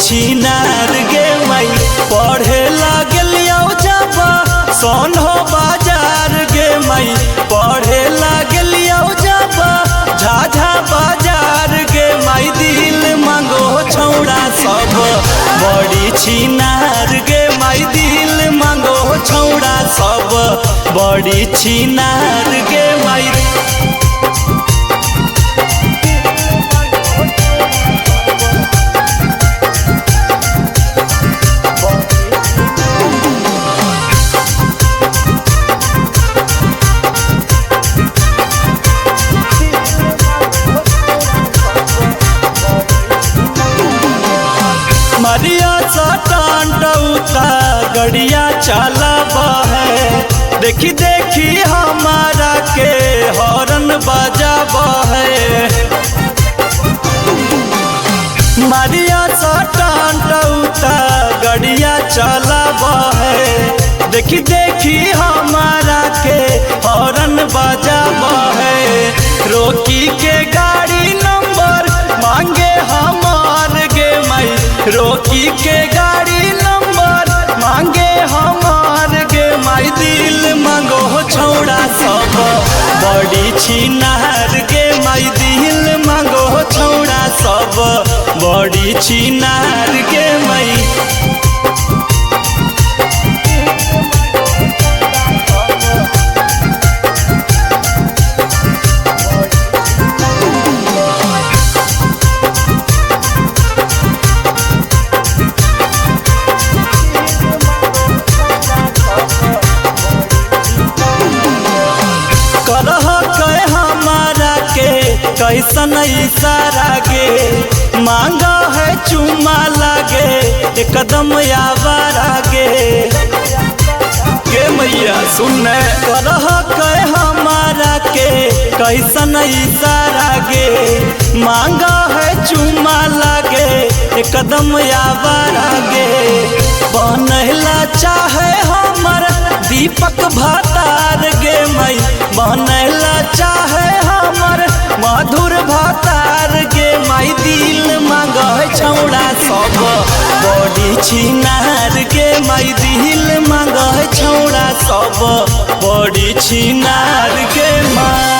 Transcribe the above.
छिनार गे माई पढ़े लागलियो जब सोनो बाजार गे माई पढ़े लागलियो जब झाझा बाजार गे माई दिल मांगो छौड़ा सब बड़ी छिनार गे माई दिल मांगो छौड़ा सब बड़ी छिनार गे माई। मरिया सटांटौता गड़िया चलाब है देखी देखी हमारा के हॉर्न बजाब है। मरिया सटांटौता गड़िया चलाब है देखी देखी हमारा के हॉर्न बजाब है। रोकी के गाड़ी नंबर मांगे हमार गे माई रोकी के गाड़ी नंबर मांगे हमार गे माई दिल मांगो छौड़ा सब बड़ी छिनार गे माई दिल मांगो छौड़ा सब बड़ी छिनार गे माई। कैसन इशारा गे मांगा है चुमा लागे एकदम आवारा गे मैया सुनने करह के हमारा के कैसन इशारा गे मांगा है चुमा लागे एकदम आवारा गे। बनला चाहे हमर दीपक भातार गे मई बनला चाहे हमर मधुर भातार गे माई दिल मांग छौड़ा सब बड़ी छिनार गे माई दिल मांग छौड़ा सब बड़ी छिनार गे माई।